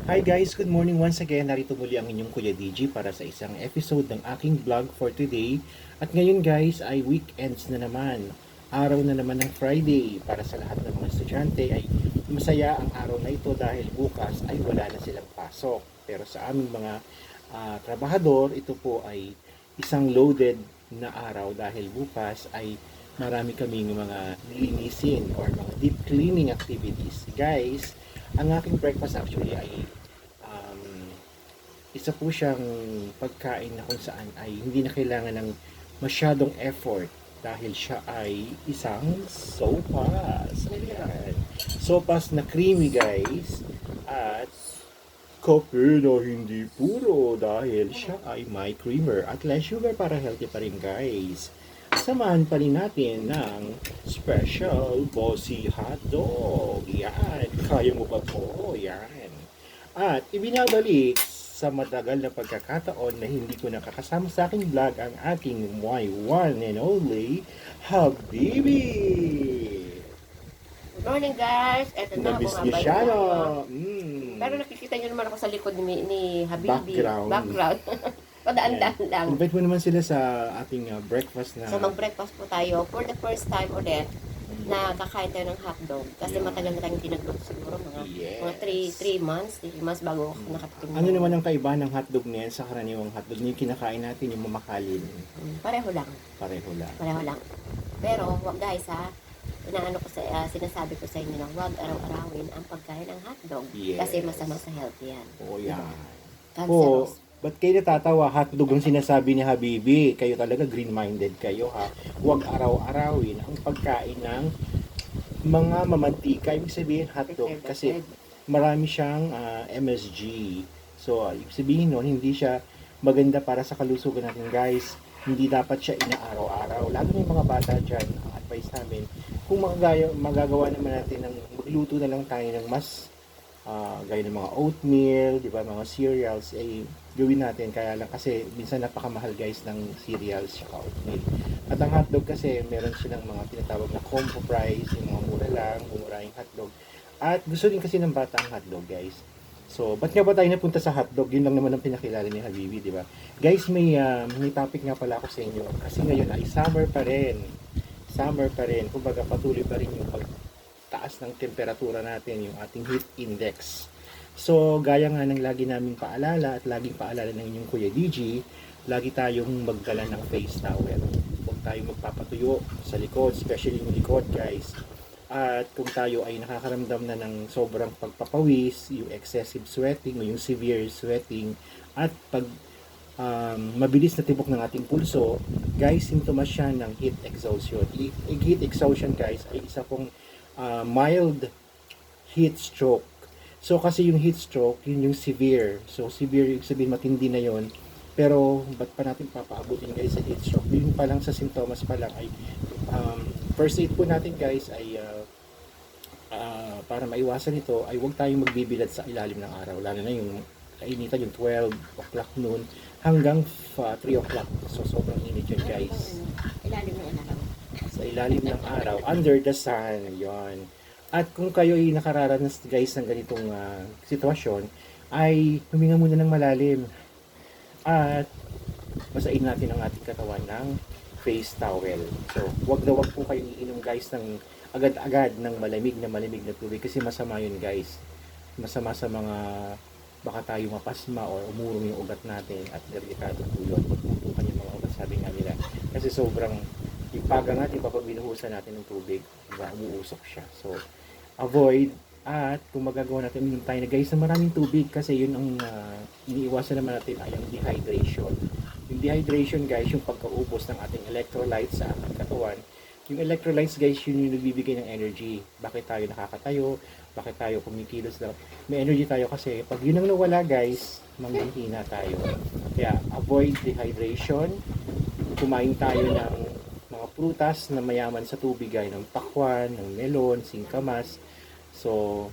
Hi guys, good morning once again. Narito muli ang inyong Kuya DJ para sa isang episode ng aking vlog for today. At ngayon guys ay weekends na naman. Araw na naman ng Friday. Para sa lahat ng mga estudyante ay masaya ang araw na ito dahil bukas ay wala na silang pasok. Pero sa aming mga trabahador, ito po ay isang loaded na araw dahil bukas ay marami kaming mga linisin or mga deep cleaning activities. Guys, ang aking breakfast actually ay isa po siyang pagkain na kung saan ay hindi na kailangan ng masyadong effort dahil siya ay isang sopas. Ayan. Sopas na creamy guys at kape na hindi puro dahil siya ay may creamer at less sugar para healthy pa rin guys. Samahan pa rin natin ng special bossy hotdog. Yan. Kaya mo ba po? Yan. At ibinabalik sa matagal na pagkakataon na hindi ko nakakasama sa aking vlog ang aking my one and only Habibi. Good morning guys! Eto na, Nabis niyo bumabalik siya, na no? ako. Pero nakikita nyo naman ako sa likod ni Habibi. Background. Padaan-daan lang. Invite mo naman sila sa ating breakfast na... So mag-breakfast po tayo for the first time ulit na kakain tayo ng hotdog. Kasi matagal na tayong tinagluto siguro mga 3 months bago ako nakatikim. Ano naman ang kaibahan ng hotdog niyan sa karaniwang hotdog? Yung kinakain natin, yung mamakalin. Pareho lang. Pareho lang. Pero wag guys ha, sinasabi ko sa inyo na huwag araw-arawin ang pagkain ng hotdog. Yes. Kasi masama sa health yan. Oo, yan. Cancerous. Ba't kayo natatawa? Hotdog ang sinasabi ni Habibi. Kayo talaga green-minded kayo ha. Huwag araw-arawin ang pagkain ng mga mamantika. Ibig sabihin hotdog kasi marami siyang MSG. So, ibig sabihin nun, hindi siya maganda para sa kalusugan natin guys. Hindi dapat siya inaaraw-araw. Lalo na yung mga bata dyan, ang advice namin, kung magagawa naman natin ng magluto na lang tayo ng mas gaya ng mga oatmeal, di ba, mga cereals, ay gawin natin. Kaya lang kasi minsan napakamahal guys ng cereals at oatmeal. At ang hotdog kasi meron silang mga tinatawag na combo price, yung mga mura lang, mumurahing hotdog. At gusto din kasi ng bata ang hotdog guys. So, ba't nga ba tayo napunta sa hotdog? Yun lang naman ang pinakilala ni Habibi, di ba? Guys, may topic nga pala ako sa inyo. Kasi ngayon ay summer pa rin. Summer pa rin. Kumbaga patuloy pa rin yung pagtaas ng temperatura natin, yung ating heat index. So, gaya nga ng lagi naming paalala at laging paalala ng inyong Kuya DJ, lagi tayong magdala ng face towel. Huwag tayong magpapatuyo sa likod, especially yung likod guys. At kung tayo ay nakakaramdam na ng sobrang pagpapawis, yung excessive sweating o yung severe sweating, at pag mabilis na tibok ng ating pulso, guys, sintomas siya ng heat exhaustion. Heat exhaustion guys ay isa pong mild heat stroke. So kasi yung heat stroke, yun yung severe. So severe, yung sabihin matindi na yon. Pero ba't pa natin papaabutin guys sa heat stroke? Yun pa lang sa sintomas pa lang ay first aid po natin guys ay para maiwasan ito ay huwag tayong magbibilad sa ilalim ng araw. Lalo na yung kainitan, yung 12 o'clock noon hanggang 3 o'clock. So sobrang init yun guys. Ilalim ng araw. Sa ilalim ng araw, under the sun, yon. At kung kayo ay nakararanas guys ng ganitong sitwasyon, ay huminga muna ng malalim. At basahin natin ang ating katawan ng face towel. So, wag na wag po kayong iinom guys ng agad-agad ng malamig na tubig kasi masama yun guys. Masama sa mga baka tayo mapasma o umurong yung ugat natin at delikado po yun. Pagputukan yung mga ugat, sabi nga nila. Kasi sobrang ipaga natin kapag binuhusan natin ng tubig, diba, umuusok siya. So, avoid. At kung magagawa natin, uminom tayo na guys ng maraming tubig kasi yun ang iniiwasan naman natin ay ang dehydration. Yung dehydration guys, yung pagkaubos ng ating electrolytes sa ating katawan. Yung electrolytes guys, yun yung nagbibigay ng energy. Bakit tayo nakakatayo? Bakit tayo kumikilos na? May energy tayo kasi pag yun ang nawala guys, manghihina tayo. Kaya avoid dehydration. Kumain tayo ng mga prutas na mayaman sa tubig gaya ng pakwan, ng melon, singkamas. So,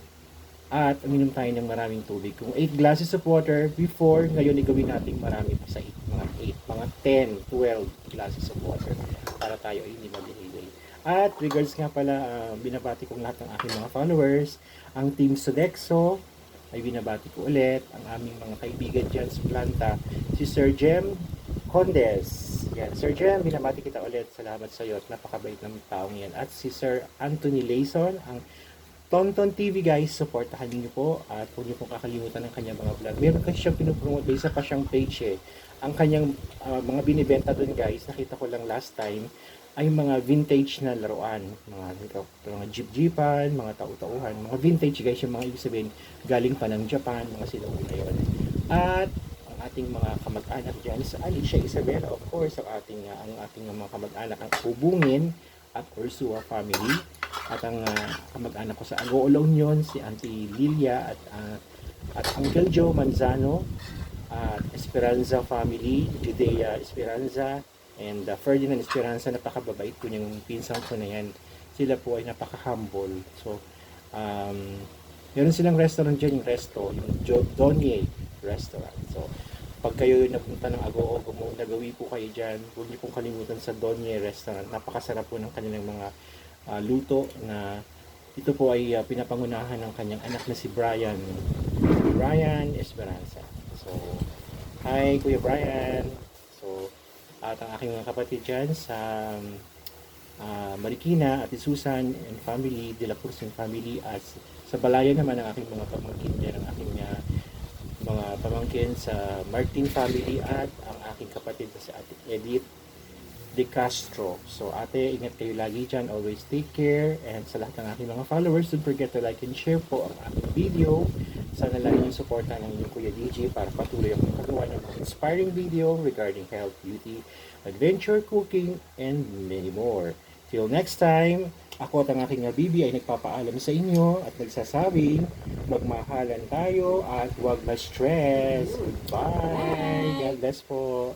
at uminom tayo ng maraming tubig. Kung 8 glasses of water before, ngayon gawin natin marami pa sa 8. Mga 10, 12 glasses of water para tayo ay hindi mag-dehydrate. At regards nga pala, binabati kong lahat ng aking mga followers, ang Team Sodexo, ay binabati ko ulit ang aming mga kaibigan dyan sa planta, si Sir Jem Condes. Yan, Sir Jem, binabati kita ulit. Salamat sa iyo at napakabait ng taong yan. At si Sir Anthony Layson, ang Tonton TV guys, supportahan niyo po at huwag niyo pong kakalimutan ng kanyang mga vlog. Meron kasi siyang pinupromote, isa pa siyang page eh. Ang kanyang mga binibenta doon guys, nakita ko lang last time, ay mga vintage na laruan. Mga jeep-jeepan, mga tau-tauhan. Mga vintage guys, yung mga ibig sabihin, galing pa ng Japan, mga silang na yun. At ang ating mga kamag-anak dyan sa Alicia Isabela, of course, ang ating mga kamag-anak ang Ubungin at Ursua family. At ang kamag-anak ko sa Agoo Union, si Auntie Lilia at Uncle Joe Manzano, at Esperanza family, Judea Esperanza, and Ferdinand Esperanza, napakababait po niyang pinsan ko na yan. Sila po ay napaka-humble. So, meron silang restaurant dyan, yung Donye Restaurant. So, pag kayo napunta ng Agoo, nagawi po kayo dyan, huwag niyo pong kalimutan sa Donye Restaurant. Napakasarap po ng kanilang mga luto na ito po ay pinapangunahan ng kanyang anak na si Brian Esperanza. So, hi Kuya Brian. So, at ang aking mga kapatid dyan sa Marikina, Ate Susan and family, De La Cruz and family, at sa Balaya naman ang aking mga pamangkin dyan, ang aking mga pamangkin sa Martin family at ang aking kapatid sa Ate Edith De Castro. So ate, ingat kayo lagi dyan. Always take care. And sa lahat ng aking mga followers, don't forget to like and share po ang aking video. Sana lagi yung supportan ng inyong Kuya DJ para patuloy akong magawa ng mga inspiring video regarding health, beauty, adventure, cooking, and many more. Till next time, ako at ang aking bibi ay nagpapaalam sa inyo at nagsasabing magmahalan tayo at huwag ma-stress. Goodbye! God bless po!